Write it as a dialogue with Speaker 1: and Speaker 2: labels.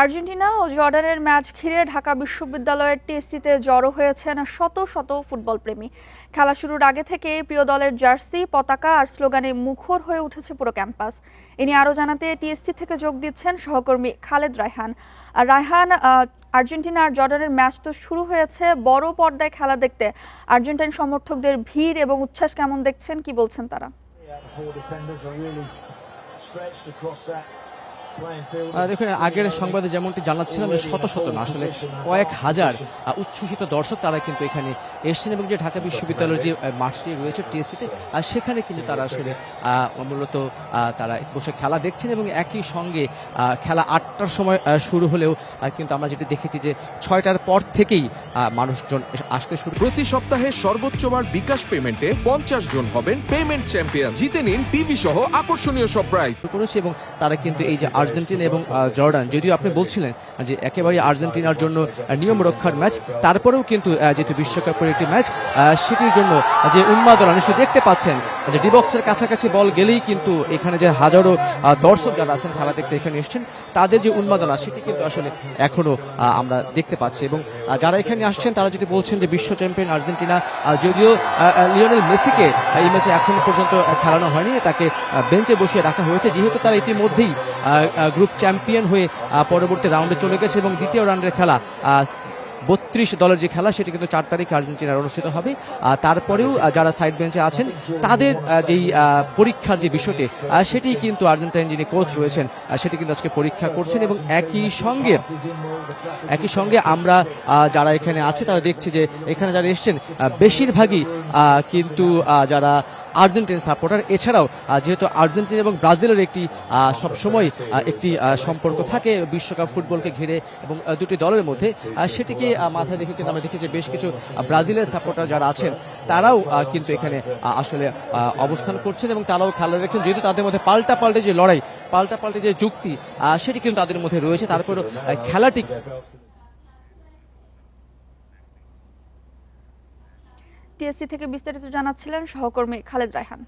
Speaker 1: Argentina ও জর্ডানের match ঘিরে ঢাকা বিশ্ববিদ্যালয়ের টিএসসিতে জড়ো হয়েছেন শত শত ফুটবল প্রেমী। খেলা শুরুর আগে থেকে প্রিয় দলের জার্সি, পতাকা আর স্লোগানে মুখর হয়ে উঠেছে পুরো ক্যাম্পাস। ইনি আরও জানাতে টিএসসি থেকে যোগ দিচ্ছেন সহকর্মী খালেদ রায়হান। আর রায়হান, আর্জেন্টিনা আর জর্ডানের ম্যাচ তো শুরু হয়েছে, বড় পর্দায় খেলা দেখতে আর্জেন্টাইন সমর্থকদের ভিড় এবং উচ্ছ্বাস কেমন দেখছেন, কি বলছেন তারা?
Speaker 2: দেখুন, আগের সংবাদে যেমনটি জানাচ্ছিলাম যে শত শত না, আসলে কয়েক হাজার উচ্ছ্বসিত দর্শক তারা কিন্তু এখানে এসছেন এবং যে ঢাকা বিশ্ববিদ্যালয়ের যে মাঠটি রয়েছে টিএসসিতে, সেখানে কিন্তু তারা আসলে মূলত তারা বসে খেলা দেখছেন এবং একই সঙ্গে খেলা 8টার সময় শুরু হলেও কিন্তু আমরা যেটি দেখেছি যে 6টার পর থেকেই মানুষজন আসতে শুরু।
Speaker 3: প্রতি সপ্তাহে সর্বোচ্চবার বিকাশ পেমেন্টে 50 জন হবেন পেমেন্ট চ্যাম্পিয়ন। জিতে নিন টিভি সহ আকর্ষণীয় সব প্রাইজ
Speaker 2: করেছে এবং তারা কিন্তু এই যে আর্জেন্টিনা এবং জর্ডান, যদিও আপনি বলছিলেন যে একেবারে আর্জেন্টিনার জন্য নিয়ম রক্ষার ম্যাচ, তারপরেও কিন্তু যেহেতু বিশ্বকাপের একটি ম্যাচ, সেটির জন্য যে উন্মাদনা নিশ্চয়ই দেখতে পাচ্ছেন যে ডিবক্সের কাছাকাছি বল গেলেই কিন্তু এখানে যে হাজারো দর্শক যারা আছেন খেলা দেখতে এখানে এসছেন, তাদের যে উন্মাদনা সেটি কিন্তু আসলে এখনো আমরা দেখতে পাচ্ছি। এবং যারা এখানে আসছেন তারা যেটি বলছেন যে বিশ্ব চ্যাম্পিয়ন আর্জেন্টিনা, যদিও লিওনেল মেসিকে এই ম্যাচে এখন পর্যন্ত খেলানো হয়নি, তাকে বেঞ্চে বসিয়ে রাখা হয়েছে, যেহেতু তারা ইতিমধ্যেই গ্রুপ চ্যাম্পিয়ন হয়ে পরবর্তী রাউন্ডে চলে গেছে এবং দ্বিতীয় রাউন্ডের খেলা 32 দলের যে খেলা সেটি কিন্তু 4 তারিখে আর্জেন্টিনার অনুষ্ঠিত হবে। তারপরেও যারা সাইড বেঞ্চে আছেন তাদের যেই পরীক্ষার যে বিষয়টি, সেটি কিন্তু আর্জেন্টাইন যিনি কোচ রয়েছেন সেটি কিন্তু আজকে পরীক্ষা করছেন। এবং একই সঙ্গে আমরা যারা এখানে আছে তারা দেখছি যে এখানে যারা এসছেন বেশিরভাগই কিন্তু যারা আর্জেন্টিনা সাপোর্টার। এছাড়াও যেহেতু আর্জেন্টিনা এবং ব্রাজিলের একটি সবসময় একটি সম্পর্ক থাকে বিশ্বকাপ ফুটবলকে ঘিরে এবং দুটি দলের মধ্যে, সেটিকে মাথায় রেখে কিন্তু আমরা দেখি যে বেশ কিছু ব্রাজিলের সাপোর্টার যারা আছেন তারাও কিন্তু এখানে আসলে অবস্থান করছেন এবং তারাও খেলা দেখছেন, যেহেতু তাদের মধ্যে পাল্টা যে লড়াই, পাল্টা যে যুক্তি, সেটি কিন্তু তাদের মধ্যে রয়েছে। তারপরও খেলাটি
Speaker 1: টিএসসি থেকে বিস্তারিত জানাচ্ছিলেন সহকর্মী খালেদ রায়হান।